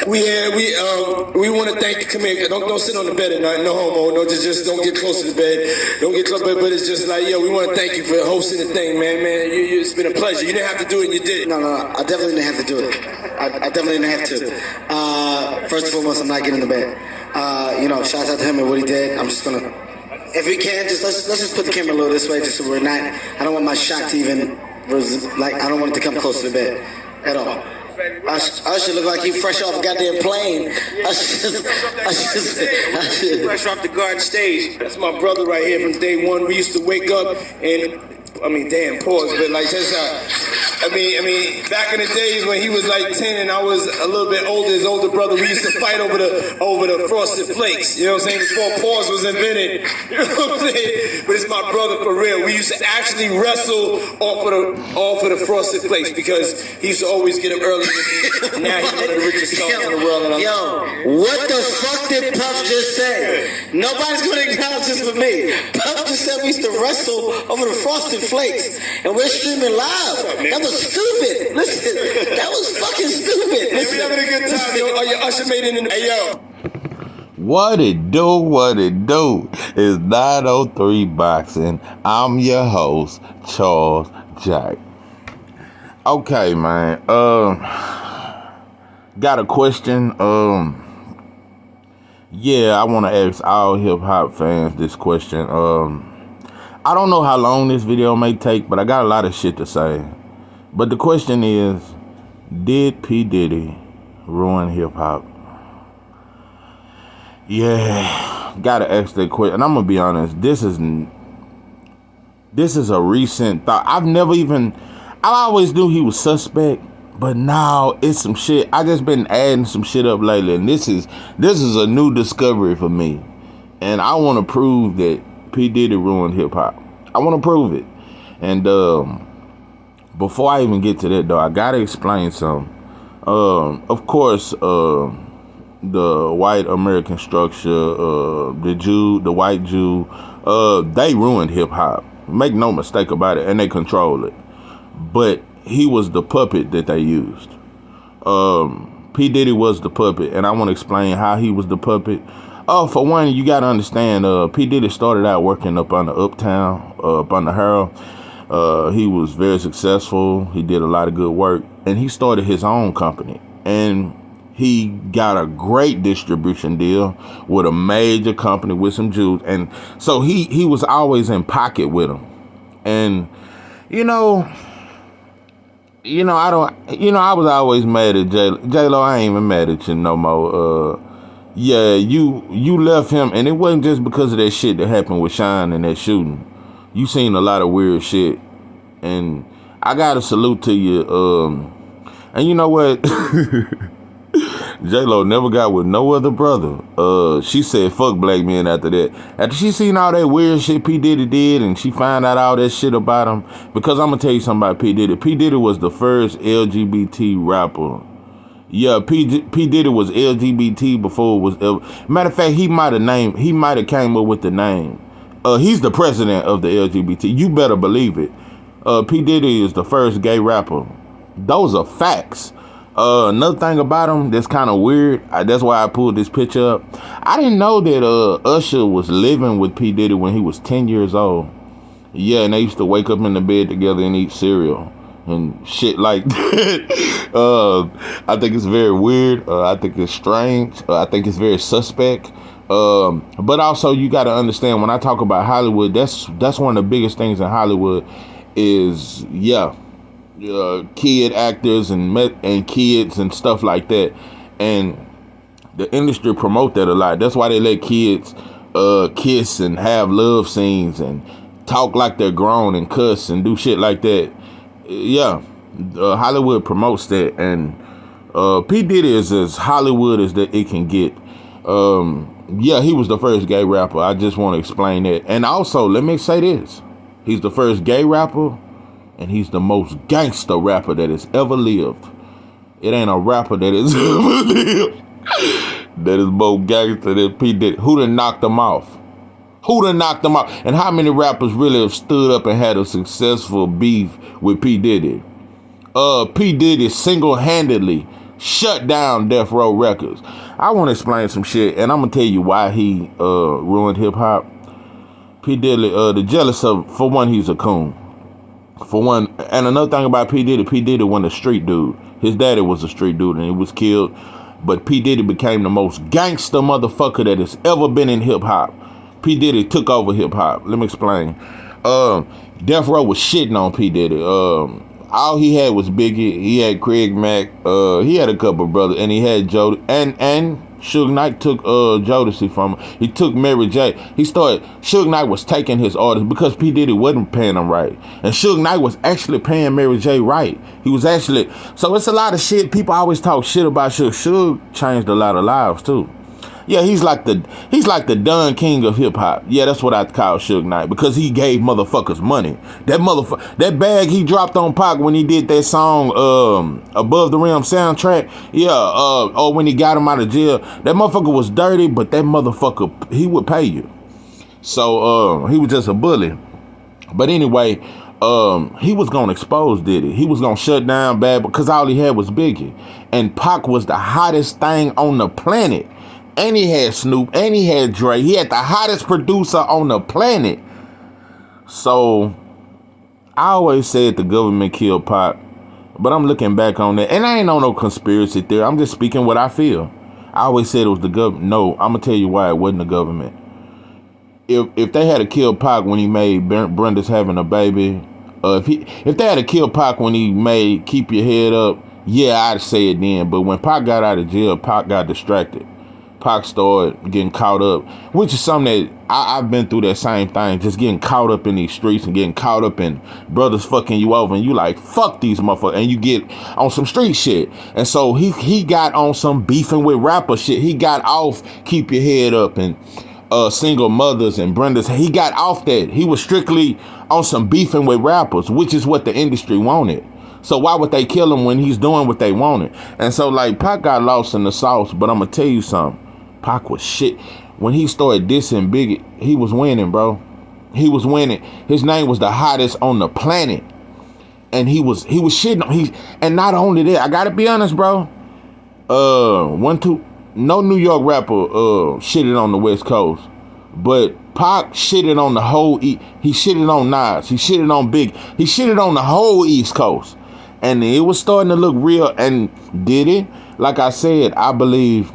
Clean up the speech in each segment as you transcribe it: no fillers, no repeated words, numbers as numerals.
We want to thank you. Come here. Don't sit on the bed at night. No homo. No, just don't get close to the bed. Don't get close. But it's just like, yo, we want to thank you for hosting the thing, man. It's been a pleasure. You didn't have to do it, and you did. No. I definitely didn't have to do it. I definitely didn't have to. First and foremost, I'm not getting in the bed. Shout out to him and what he did. I'm just gonna, if we can, let's just put the camera a little this way, just so we're not. I don't want my shot to even I don't want it to come close to the bed at all. Usher look like he fresh off a goddamn plane. Fresh off the garden stage. That's my brother right here from day one. We used to wake up and, pause, but like that's back in the days when he was like 10 and I was a little bit older, his older brother, we used to fight over the frosted flakes. You know what I'm saying? Before pause was invented. You know what I'm saying? But it's my brother for real. We used to actually wrestle off of the frosted flakes because he used to always get up early with me. Now he's one of the richest songs in the world. What the fuck did Puff just say? Nobody's gonna acknowledge this with me. Puff just said we used to wrestle over the frosted flakes, and we're streaming live. That was stupid. Listen, that was fucking stupid. Listen, we're having a good time, yo. Your Usher made it in the... Hey, yo. What it do is 903 Boxing. I'm your host, Charles J. Okay, man. Got a question. I want to ask all hip-hop fans this question. I don't know how long this video may take, but I got a lot of shit to say. But the question is, did P. Diddy ruin hip-hop? Yeah, gotta ask that question. And I'm gonna be honest, this is a recent thought. I always knew he was suspect, but now it's some shit. I just been adding some shit up lately, and this is a new discovery for me. And I want to prove that P. Diddy ruined hip-hop. I want to prove it. And before I even get to that, though, I got to explain something. Of course, the white American structure, the white Jew, they ruined hip-hop. Make no mistake about it, and they control it. But he was the puppet that they used. P. Diddy was the puppet, and I want to explain how he was the puppet. For one, you got to understand, P. Diddy started out working up on the Uptown, up on the Harold. He was very successful. He did a lot of good work, and he started his own company. And he got a great distribution deal with a major company with some Jews. And so he was always in pocket with them. And, I was always mad at J-Lo. I ain't even mad at you no more. You left him, and it wasn't just because of that shit that happened with Shine and that shooting. You seen a lot of weird shit, and I gotta salute to you. And you know what? J-Lo never got with no other brother. She said fuck black men after that. After she seen all that weird shit P. Diddy did, and she found out all that shit about him. Because I'm gonna tell you something about P. Diddy. P. Diddy was the first LGBT rapper. Yeah, P. Diddy was LGBT before it was ever. Matter of fact, he might have came up with the name. He's the president of the LGBT. You better believe it. P. Diddy is the first gay rapper. Those are facts. Another thing about him that's kind of weird, that's why I pulled this picture up. I didn't know that Usher was living with P. Diddy when he was 10 years old. Yeah, and they used to wake up in the bed together and eat cereal and shit like that. I think it's very weird. I think it's strange. I think it's very suspect. But also you got to understand, when I talk about Hollywood, that's one of the biggest things in Hollywood is, kid actors and kids and stuff like that. And the industry promote that a lot. That's why they let kids kiss and have love scenes and talk like they're grown and cuss and do shit like that. Hollywood promotes that, and P. Diddy is as Hollywood as that it can get. He was the first gay rapper. I just want to explain that. And also, let me say this. He's the first gay rapper, and he's the most gangster rapper that has ever lived. It ain't a rapper that has ever lived that is more gangster than P. Diddy. Who done knocked him off? And how many rappers really have stood up and had a successful beef with P. Diddy? P. Diddy single-handedly shut down Death Row Records. I want to explain some shit, and I'm gonna tell you why he ruined hip hop. P Diddy, the jealous of, for one, he's a coon. For one, and another thing about P Diddy wasn't a street dude. His daddy was a street dude, and he was killed. But P Diddy became the most gangster motherfucker that has ever been in hip hop. P Diddy took over hip hop. Let me explain. Death Row was shitting on P Diddy. All he had was Biggie. He had Craig Mack. He had a couple brothers, and he had Joe and Suge Knight took Jodeci from him. He took Mary J. Suge Knight was taking his orders because P Diddy wasn't paying him right, and Suge Knight was actually paying Mary J right. He was actually, so it's a lot of shit. People always talk shit about Suge. Suge changed a lot of lives too. Yeah, he's like the Don King of hip hop. Yeah, that's what I call Suge Knight, because he gave motherfuckers money. That bag he dropped on Pac when he did that song Above the Rim soundtrack. Yeah, or when he got him out of jail. That motherfucker was dirty, but that motherfucker, he would pay you. So he was just a bully. But anyway, he was gonna expose Diddy. He was gonna shut down Bad because all he had was Biggie, and Pac was the hottest thing on the planet. And he had Snoop, and he had Dre. He had the hottest producer on the planet. So, I always said the government killed Pac, but I'm looking back on that, and I ain't on no conspiracy theory. I'm just speaking what I feel. I always said it was the government. No, I'm gonna tell you why it wasn't the government. If they had to kill Pac when he made Brenda's Having a Baby, if they had to kill Pac when he made Keep Your Head Up, yeah, I'd say it then. But when Pac got out of jail, Pac got distracted. Pac started getting caught up, which is something that I've been through that same thing, just getting caught up in these streets and getting caught up in brothers fucking you over, and you like, fuck these motherfuckers, and you get on some street shit. And so he got on some beefing with rapper shit. He got off Keep Your Head Up and Single Mothers and Brenda's. He got off that. He was strictly on some beefing with rappers, which is what the industry wanted. So why would they kill him when he's doing what they wanted? And so like Pac got lost in the sauce, but I'm gonna tell you something. Pac was shit. When he started dissing Biggie, he was winning, bro. He was winning. His name was the hottest on the planet. And he was shitting on, and not only that, I gotta be honest, bro. No New York rapper shitted on the West Coast. But Pac shitted on the whole he shitted on Nas, he shitted on Big, he shitted on the whole East Coast. And it was starting to look real. And Diddy, like I said, I believe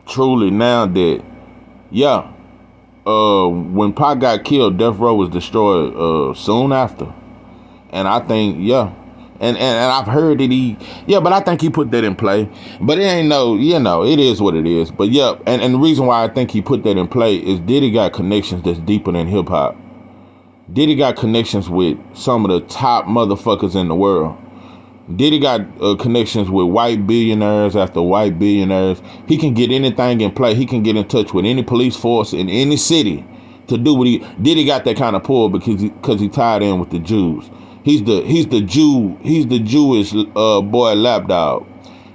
truly now that, yeah, when Pac got killed, Death Row was destroyed soon after. And I think, yeah, and I've heard that but I think he put that in play. But it ain't it is what it is. But yeah, and the reason why I think he put that in play is Diddy got connections that's deeper than hip hop. Diddy got connections with some of the top motherfuckers in the world. Diddy got connections with white billionaires after white billionaires. He can get anything in play. He can get in touch with any police force in any city to do what Diddy got that kind of pull because he tied in with the Jews. He's the Jewish boy lapdog.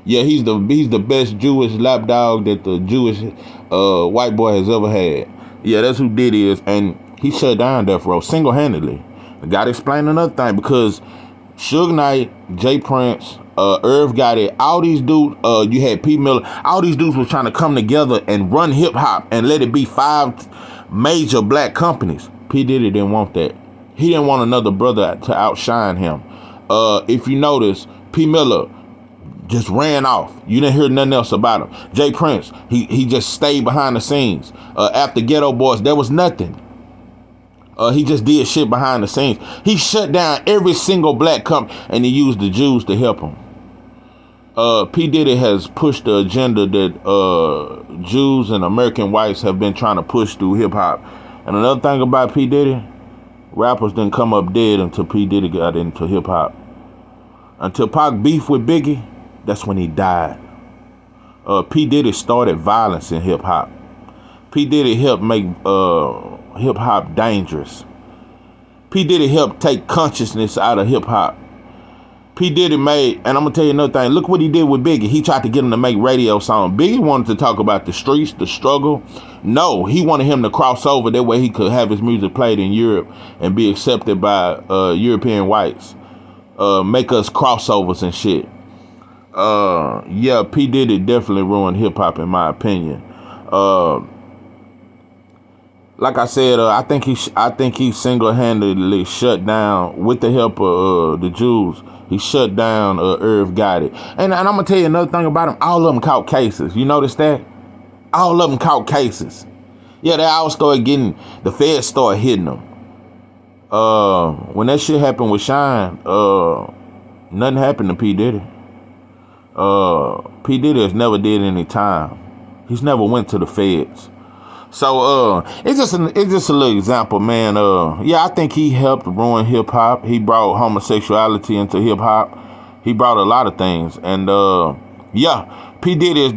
Yeah, he's the best Jewish lapdog that the Jewish white boy has ever had. Yeah, that's who Diddy is, and he shut down Death Row single-handedly. I gotta explain another thing, because Suge Knight, Jay Prince, Irv Gotti, all these dudes, you had P. Miller, all these dudes were trying to come together and run hip hop and let it be 5 major black companies. P. Diddy didn't want that. He didn't want another brother to outshine him. If you notice, P. Miller just ran off. You didn't hear nothing else about him. Jay Prince, he just stayed behind the scenes. After Ghetto Boys, there was nothing. He just did shit behind the scenes. He shut down every single black company, and he used the Jews to help him. P. Diddy has pushed the agenda that Jews and American whites have been trying to push through hip-hop. And another thing about P. Diddy, rappers didn't come up dead until P. Diddy got into hip-hop. Until Pac beefed with Biggie, that's when he died. P. Diddy started violence in hip-hop. P. Diddy helped make hip-hop dangerous. P. Diddy helped take consciousness out of hip-hop. P. Diddy made, and I'm going to tell you another thing, look what he did with Biggie. He tried to get him to make radio songs. Biggie wanted to talk about the streets, the struggle. No, he wanted him to cross over. That way he could have his music played in Europe and be accepted by European whites. Make us crossovers and shit. Yeah, P Diddy definitely ruined hip hop in my opinion. Like I said, I think he single-handedly shut down with the help of the Jews. He shut down Irv Gotti. And I'm gonna tell you another thing about him. All of them caught cases. You notice that? All of them caught cases. Yeah, they all started getting, the feds started hitting them. When that shit happened with Shine, nothing happened to P Diddy. P Diddy has never did any time. He's never went to the feds. So it's just a little example, man. Yeah, I think he helped ruin hip hop. He brought homosexuality into hip hop. He brought a lot of things, and yeah, P Diddy is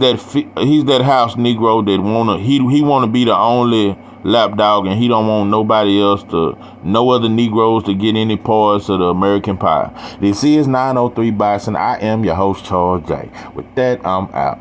he's that house Negro that he wanna be the only lapdog, and he don't want nobody else no other Negroes to get any parts of the American pie. This is 903 Bison. I am your host, Charles J. With that, I'm out.